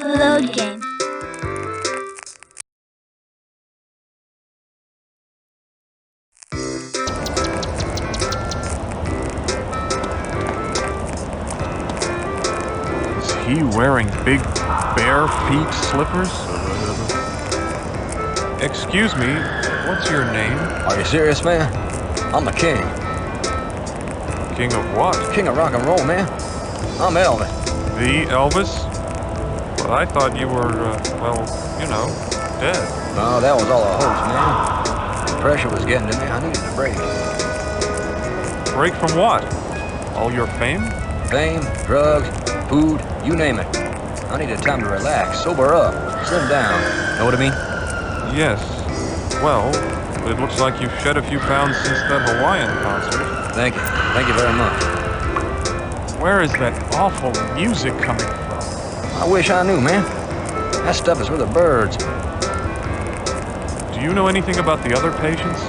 Load game. Is he wearing big bare feet slippers? Excuse me, what's your name? Are you serious, man? I'm the king. King of what? King of rock and roll, man. I'm Elvis. The Elvis? But I thought you were, dead. No, that was all a hoax, man. The pressure was getting to me. I needed a break. Break from what? All your fame? Fame, drugs, food, you name it. I needed time to relax, sober up, slim down. Know what I mean? Yes. Well, it looks like you've shed a few pounds since that Hawaiian concert. Thank you. Thank you very much. Where is that awful music coming from? I wish I knew, man. That stuff is for the birds. Do you know anything about the other patients?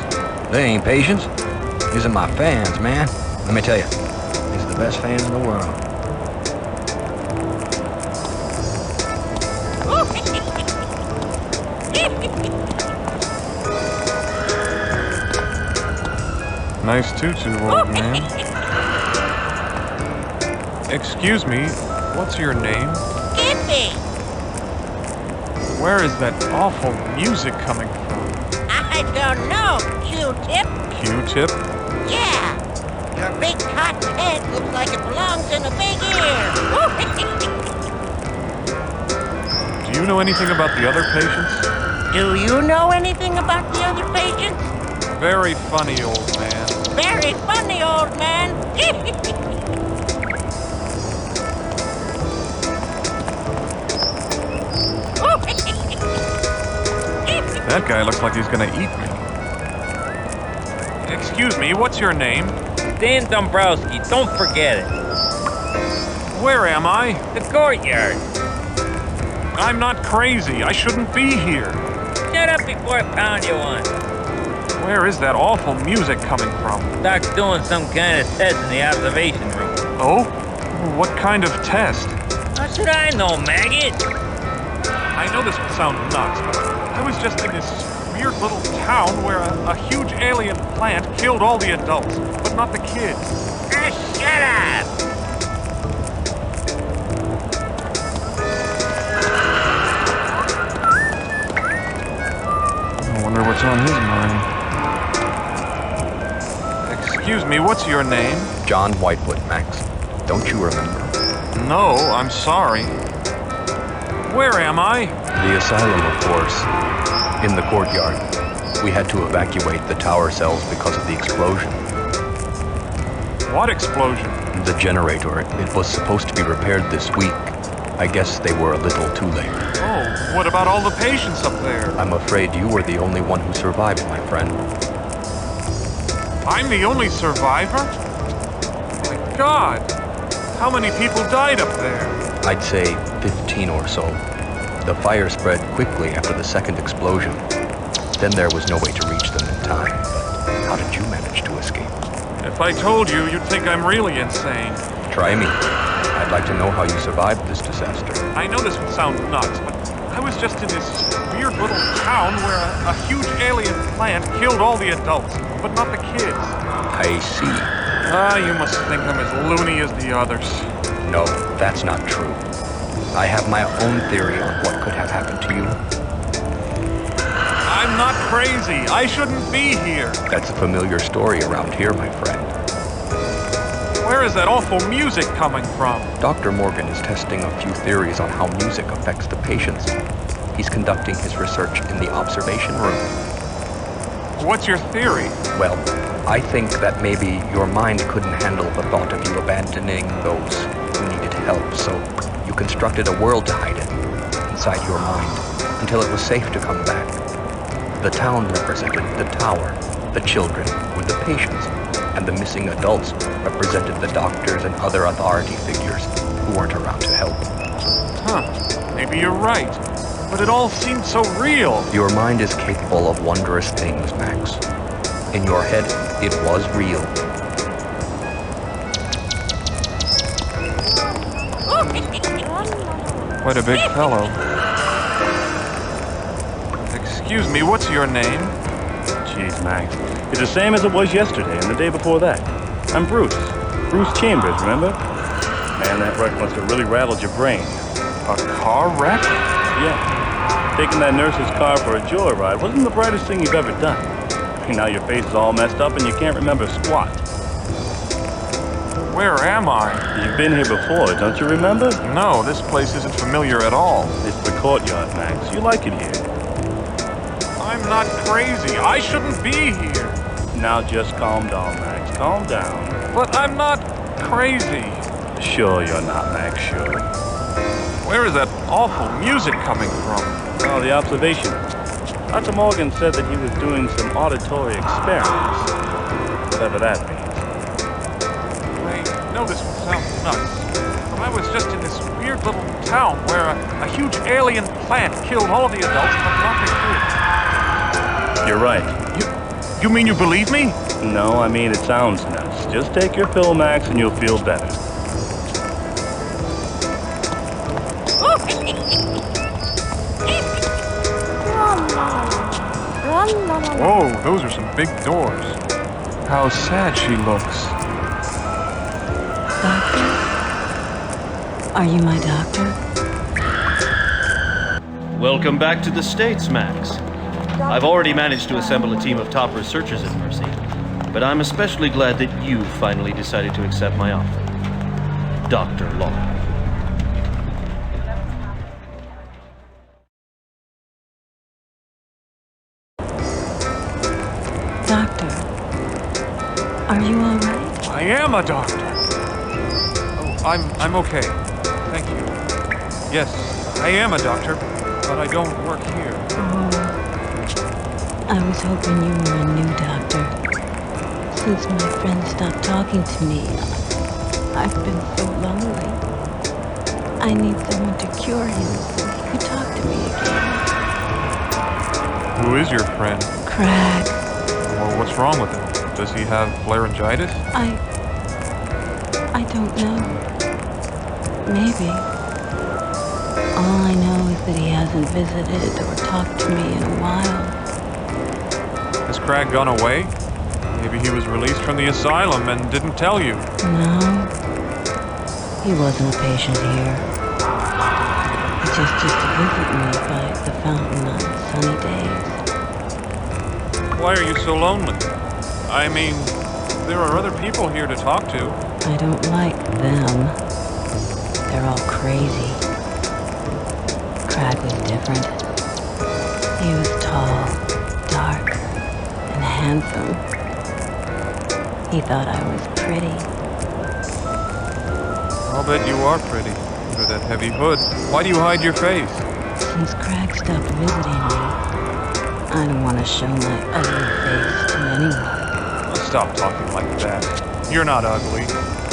They ain't patients. These are my fans, man. Let me tell you, these are the best fans in the world. Nice tutu, old man. Excuse me, what's your name? Skippy! Where is that awful music coming from? I don't know, Q-tip. Q-tip? Yeah. Your big cotton head looks like it belongs in a big ear. Do you know anything about the other patients? Do you know anything about the other patients? Very funny, old man. Very funny, old man. That guy looks like he's gonna eat me. Excuse me, what's your name? Dan Dombrowski, don't forget it. Where am I? The courtyard. I'm not crazy. I shouldn't be here. Shut up before I pound you one. Where is that awful music coming from? Doc's doing some kind of test in the observation room. Oh? What kind of test? How should I know, maggot? I know this will sound nuts, but I was just in this weird little town where a huge alien plant killed all the adults, but not the kids. Ah, shut up! I wonder what's on his mind. Excuse me, what's your name? John Whitewood, Max. Don't you remember? No, I'm sorry. Where am I? The asylum, of course. In the courtyard. We had to evacuate the tower cells because of the explosion. What explosion? The generator. It was supposed to be repaired this week. I guess they were a little too late. Oh, what about all the patients up there? I'm afraid you were the only one who survived, my friend. I'm the only survivor? My God! How many people died up there? I'd say 15 or so. The fire spread quickly after the second explosion. Then there was no way to reach them in time. But how did you manage to escape? If I told you, you'd think I'm really insane. Try me. I'd like to know how you survived this disaster. I know this will sound nuts, but I was just in this weird little town where a huge alien plant killed all the adults, but not the kids. I see. Ah, you must think I'm as loony as the others. No, that's not true. I have my own theory on what could have happened to you. I'm not crazy. I shouldn't be here. That's a familiar story around here, my friend. Where is that awful music coming from? Dr. Morgan is testing a few theories on how music affects the patients. He's conducting his research in the observation room. What's your theory? Well, I think that maybe your mind couldn't handle the thought of you abandoning those who needed help, so you constructed a world to hide in, inside your mind, until it was safe to come back. The town represented the tower, the children were the patients, and the missing adults represented the doctors and other authority figures who weren't around to help. Huh, maybe you're right. But it all seemed so real. Your mind is capable of wondrous things, Max. In your head, it was real. quite a big fellow. Excuse me, what's your name? Jeez, Max. It's the same as it was yesterday and the day before that. I'm Bruce. Bruce Chambers, remember? Man, that wreck must have really rattled your brain. A car wreck? Yeah. Taking that nurse's car for a joyride wasn't the brightest thing you've ever done. And now your face is all messed up and you can't remember squat. Where am I? You've been here before, don't you remember? No, this place isn't familiar at all. It's the courtyard, Max. You like it here. I'm not crazy. I shouldn't be here. Now just calm down, Max. Calm down. But I'm not crazy. Sure you're not, Max, sure. Where is that awful music coming from? Oh, the observation. Dr. Morgan said that he was doing some auditory experiments. Whatever that means. I know this will sound nuts, but I was just in this weird little town where a huge alien plant killed all of the adults, but not the kids. You're right. You mean you believe me? No, I mean it sounds nuts. Just take your pill, Max, and you'll feel better. Whoa, those are some big doors. How sad she looks. Doctor? Are you my doctor? Welcome back to the States, Max. I've already managed to assemble a team of top researchers at Mercy, but I'm especially glad that you finally decided to accept my offer. Dr. Law. Doctor, are you all right? I am a doctor. Oh, I'm okay. Thank you. Yes, I am a doctor, but I don't work here. Oh, I was hoping you were a new doctor. Since my friend stopped talking to me, I've been so lonely. I need someone to cure him so he could talk to me again. Who is your friend? Crag. Well, what's wrong with him? Does he have laryngitis? I don't know. Maybe. All I know is that he hasn't visited or talked to me in a while. Has Crag gone away? Maybe he was released from the asylum and didn't tell you. No. He wasn't a patient here. He just used to visit me by the fountain on sunny days. Why are you so lonely? I mean, there are other people here to talk to. I don't like them. They're all crazy. Crag was different. He was tall, dark, and handsome. He thought I was pretty. I'll bet you are pretty. Under that heavy hood. Why do you hide your face? Since Crag stopped visiting me, I don't want to show my ugly face to anyone. Stop talking like that. You're not ugly.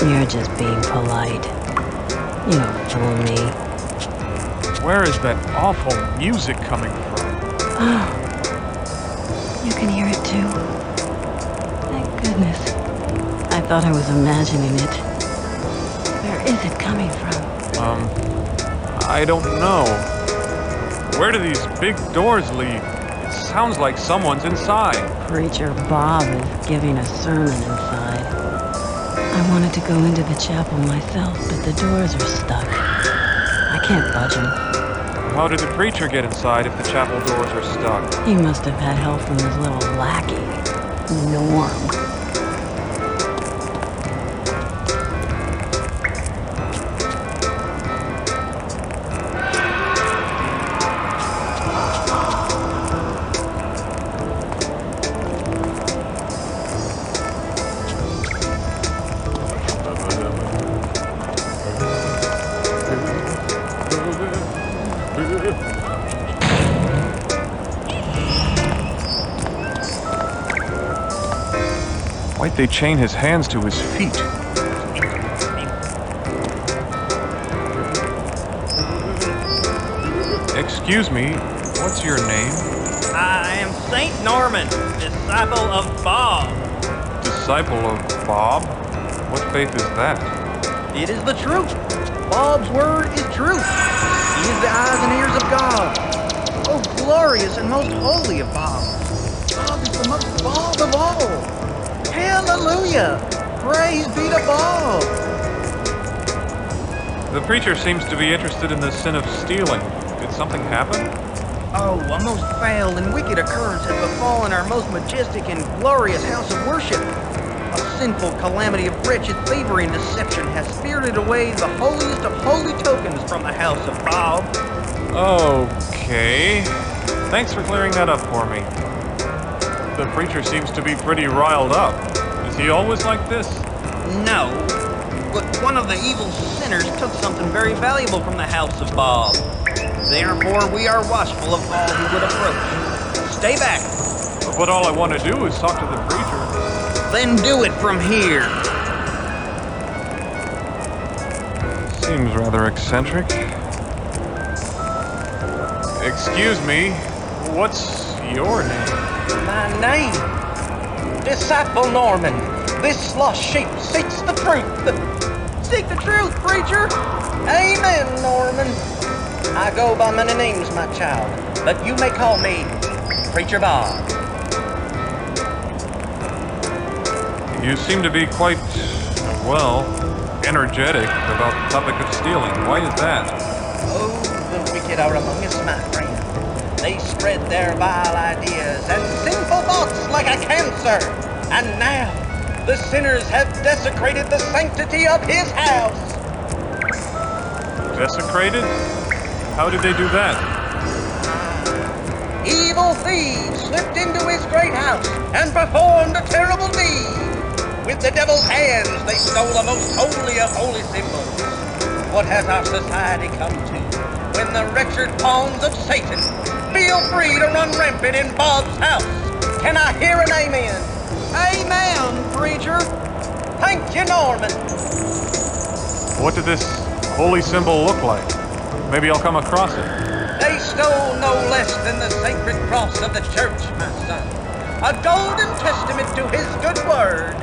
You're just being polite. You don't fool me. Where is that awful music coming from? Oh, you can hear it too. Thank goodness. I thought I was imagining it. Where is it coming from? I don't know. Where do these big doors lead? It sounds like someone's inside. Preacher Bob is giving a sermon inside. I wanted to go into the chapel myself, but the doors are stuck. I can't budge them. How did the preacher get inside if the chapel doors are stuck? He must have had help from his little lackey, Norm. Why'd they chain his hands to his feet? Excuse me, what's your name? I am Saint Norman, disciple of Bob. Disciple of Bob? What faith is that? It is the truth. Bob's word is truth. He God! Oh, glorious and most holy of Bob! Bob is the most Bob of all! Hallelujah! Praise be to Bob! The preacher seems to be interested in the sin of stealing. Did something happen? Oh, a most foul and wicked occurrence has befallen our most majestic and glorious house of worship. A sinful calamity of wretched thievery and deception has spirited away the holiest of holy tokens from the house of Bob. Okay. Thanks for clearing that up for me. The preacher seems to be pretty riled up. Is he always like this? No, but one of the evil sinners took something very valuable from the house of Bob. Therefore, we are watchful of all who would approach. Stay back. But all I want to do is talk to the preacher. Then do it from here. Seems rather eccentric. Excuse me, what's your name? My name? Disciple Norman. This lost sheep seeks the truth. Seek the truth, preacher. Amen, Norman. I go by many names, my child, but you may call me Preacher Bob. You seem to be quite, well, energetic about the topic of stealing. Why is that? Oh, the wicked are among us, my friend. They spread their vile ideas and sinful thoughts like a cancer. And now, the sinners have desecrated the sanctity of his house. Desecrated? How did they do that? Evil thieves slipped into his great house and performed a terrible deed. With the devil's hands, they stole the most holy of holy symbols. What has our society come to when the wretched pawns of Satan feel free to run rampant in Bob's house? Can I hear an amen? Amen, preacher. Thank you, Norman. What did this holy symbol look like? Maybe I'll come across it. They stole no less than the sacred cross of the church, my son. A golden testament to his good word.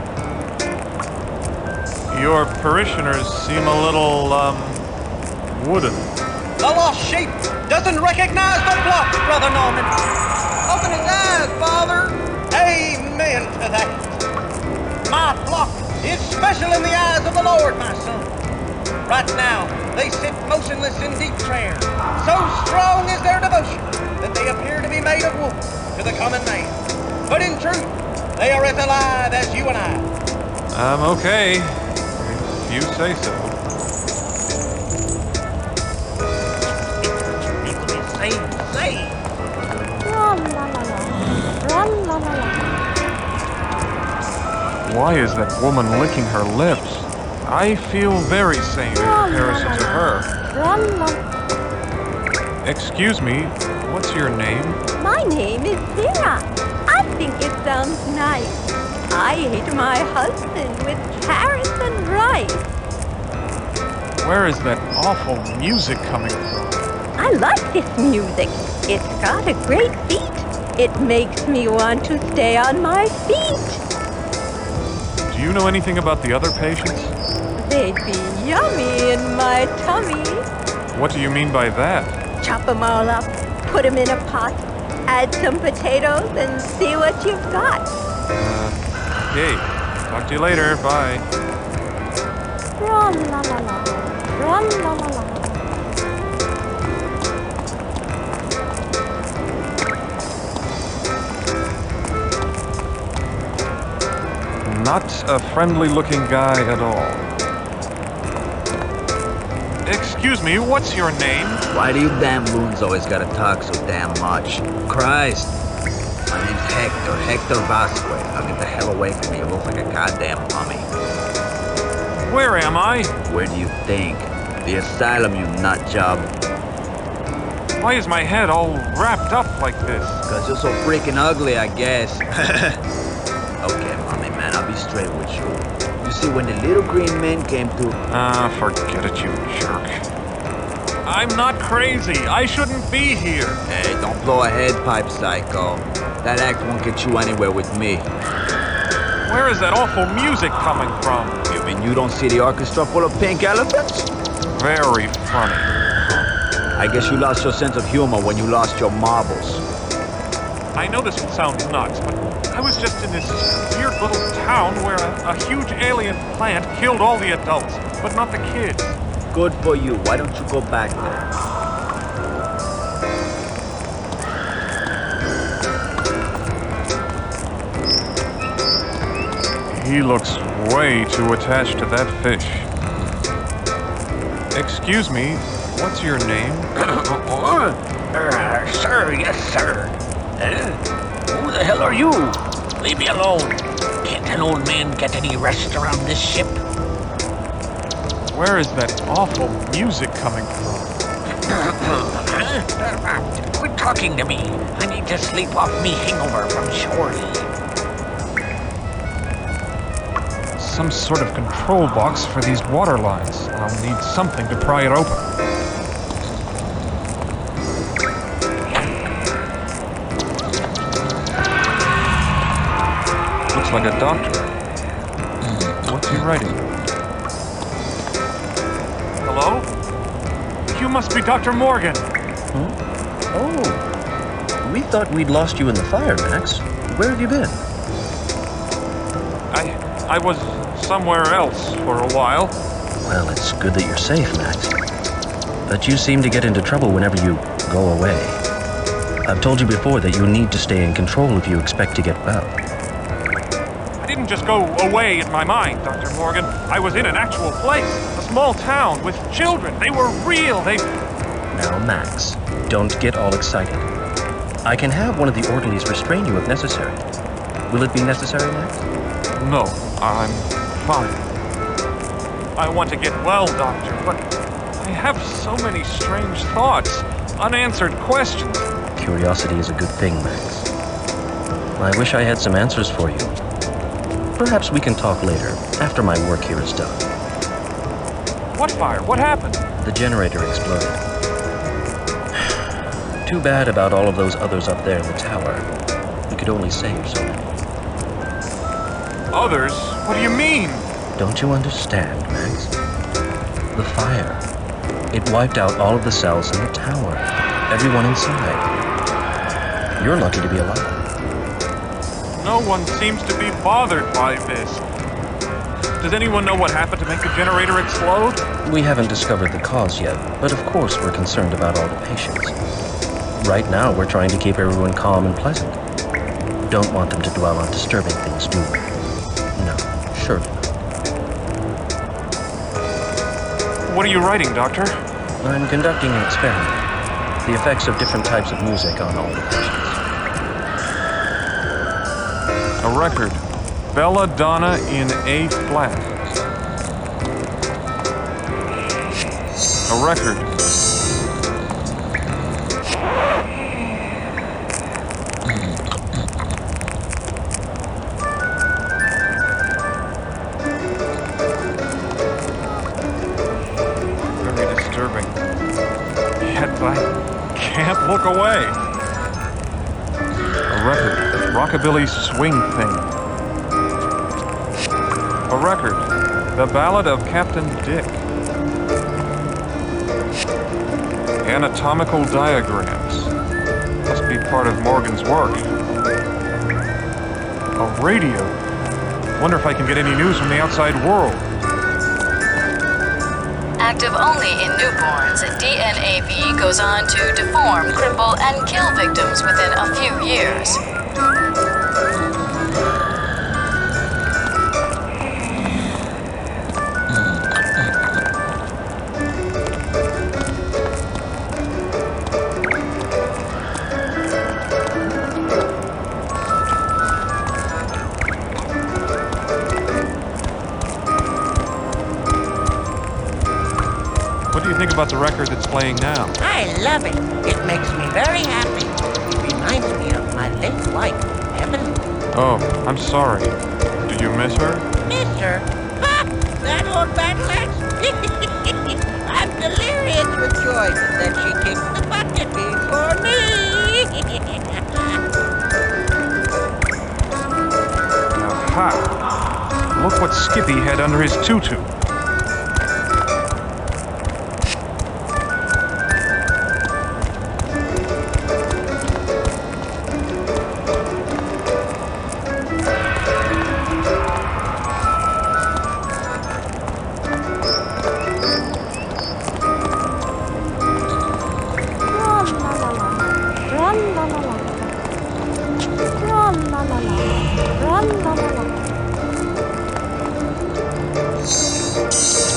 Your parishioners seem a little, wooden. The lost sheep doesn't recognize the flock, Brother Norman. Open his eyes, Father. Amen to that. My flock is special in the eyes of the Lord, my son. Right now, they sit motionless in deep prayer. So strong is their devotion that they appear to be made of wood to the common man. But in truth, they are as alive as you and I. Okay. If you say so. Say. Why is that woman licking her lips? I feel very sane in comparison to her. Excuse me, what's your name? My name is Sarah. I think it sounds nice. I ate my husband with carrots and rice. Where is that awful music coming from? I like this music. It's got a great beat. It makes me want to stay on my feet. Do you know anything about the other patients? They'd be yummy in my tummy. What do you mean by that? Chop 'em all up, put 'em in a pot, add some potatoes, and see what you've got. Hey, talk to you later. Bye. Ra-la-la-la, ra-la-la-la. Not a friendly-looking guy at all. Excuse me, what's your name? Why do you damn loons always gotta talk so damn much? Christ! My name's Hector Vasquez. Now get the hell away from me, you look like a goddamn mummy. Where am I? Where do you think? The asylum, you nut job. Why is my head all wrapped up like this? Cause you're so freaking ugly, I guess. Okay, mummy man, I'll be straight with you. You see, when the little green man came to... Forget it, you jerk. I'm not crazy. I shouldn't be here. Hey, don't blow a head pipe, psycho. That act won't get you anywhere with me. Where is that awful music coming from? You mean you don't see the orchestra full of pink elephants? Very funny. I guess you lost your sense of humor when you lost your marbles. I know this sounds nuts, but I was just in this weird little town where a huge alien plant killed all the adults, but not the kids. Good for you. Why don't you go back there? He looks way too attached to that fish. Excuse me, what's your name? Sir, yes, sir. Who the hell are you? Leave me alone. Can't an old man get any rest around this ship? Where is that awful music coming from? Quit talking to me. I need to sleep off me hangover from shore leave. Some sort of control box for these water lines. I'll need something to pry it open. Looks like a doctor. What's he writing? Hello? You must be Dr. Morgan. Oh. We thought we'd lost you in the fire, Max. Where have you been? I was somewhere else for a while. Well, it's good that you're safe, Max. But you seem to get into trouble whenever you go away. I've told you before that you need to stay in control if you expect to get well. I didn't just go away in my mind, Dr. Morgan. I was in an actual place, a small town with children. They were real. Now, Max, don't get all excited. I can have one of the orderlies restrain you if necessary. Will it be necessary, Max? No, I'm fine. I want to get well, Doctor, but I have so many strange thoughts, unanswered questions. Curiosity is a good thing, Max. I wish I had some answers for you. Perhaps we can talk later, after my work here is done. What fire? What happened? The generator exploded. Too bad about all of those others up there in the tower. We could only save so many. Others? What do you mean? Don't you understand, Max? The fire. It wiped out all of the cells in the tower. Everyone inside. You're lucky to be alive. No one seems to be bothered by this. Does anyone know what happened to make the generator explode? We haven't discovered the cause yet, but of course we're concerned about all the patients. Right now, we're trying to keep everyone calm and pleasant. Don't want them to dwell on disturbing things, do we? No, surely not. What are you writing, Doctor? I'm conducting an experiment. The effects of different types of music on all the patients. A record. Belladonna in A flat. A record. Very disturbing. Yet I can't look away. A record. Rockabilly swing thing. A record. The Ballad of Captain Dick. Anatomical diagrams. Must be part of Morgan's work. A radio. Wonder if I can get any news from the outside world. Active only in newborns, DNAV goes on to deform, cripple, and kill victims within a few years. What do you think about the record that's playing now? I love it. It makes me very happy. It reminds me of my late wife, Evelyn. Oh, I'm sorry. Do you miss her? Miss her? Ha! That old battle axe? I'm delirious with joy that she kicked the bucket before me. Aha! Look what Skippy had under his tutu.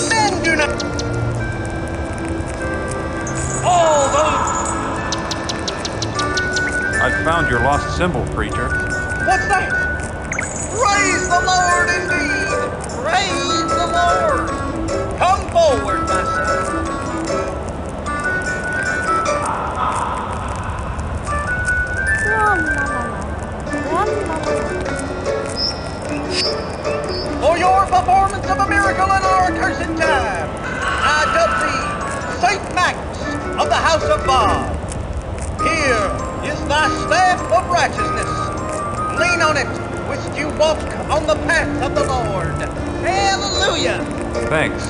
Men do not. All those. I found your lost symbol, preacher. What's that? Praise the Lord indeed. Praise the Lord. Come forward, my son. For your performance of a miracle in our accursed time, I dub thee Saint Max of the House of Bob. Here is thy staff of righteousness. Lean on it, whilst you walk on the path of the Lord. Hallelujah! Thanks.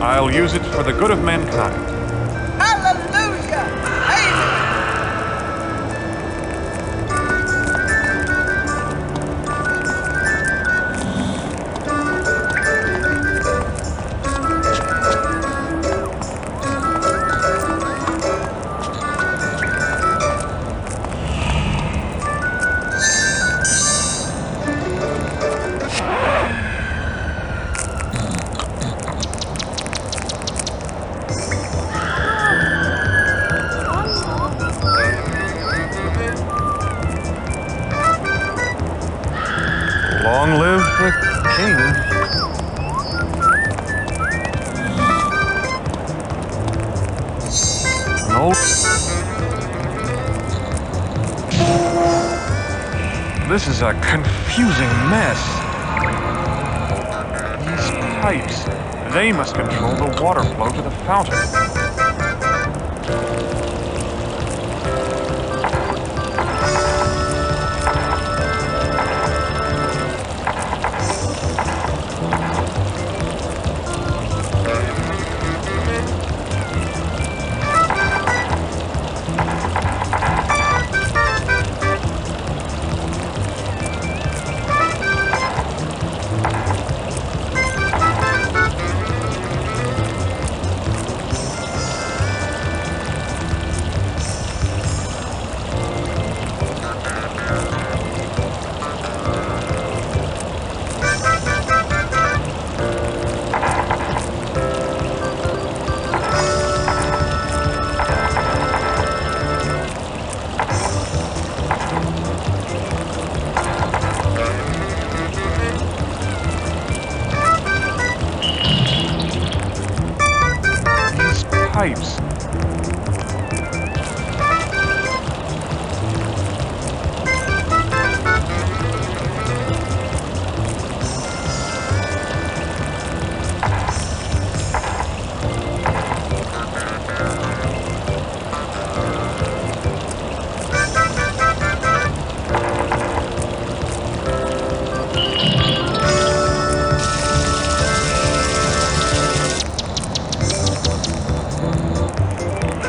I'll use it for the good of mankind. Hallelujah! Amen! Long live the king. No. This is a confusing mess. These pipes, they must control the water flow to the fountain. Pipes.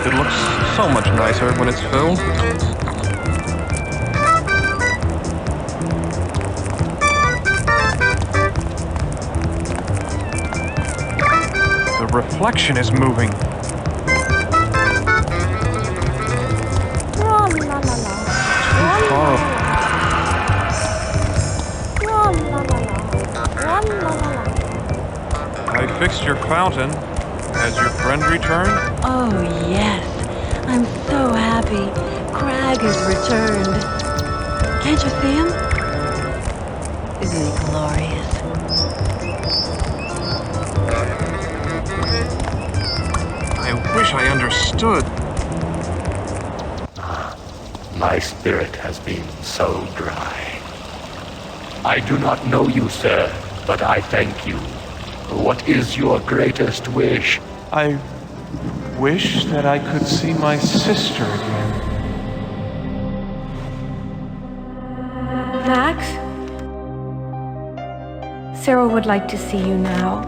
It looks so much nicer when it's filled. The reflection is moving. Too far. I fixed your fountain. Has your friend returned? Oh, yes. I'm so happy. Crag has returned. Can't you see him? Isn't he glorious? I wish I understood. My spirit has been so dry. I do not know you, sir, but I thank you. What is your greatest wish? I wish that I could see my sister again. Max? Sarah would like to see you now.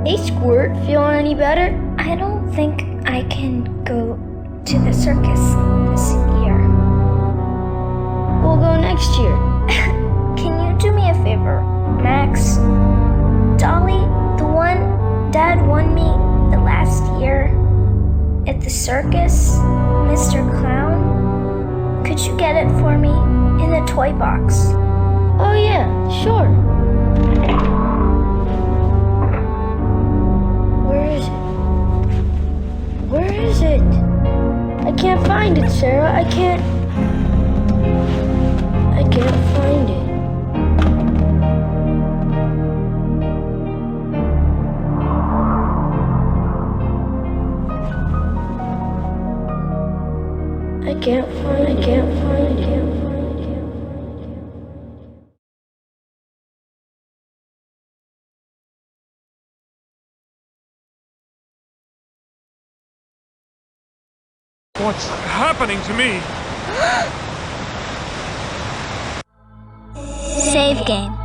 Hey, Squirt, feeling any better? I don't think I can go to the circus. this year. We'll go next year. Can you do me a favor, Max? Dolly, the one Dad won me the last year at the circus, Mr. Clown, could you get it for me in the toy box? Oh yeah, sure. Where is it? Where is it? I can't find it, Sarah. I can't find it. I can't find it. What's happening to me? Save game.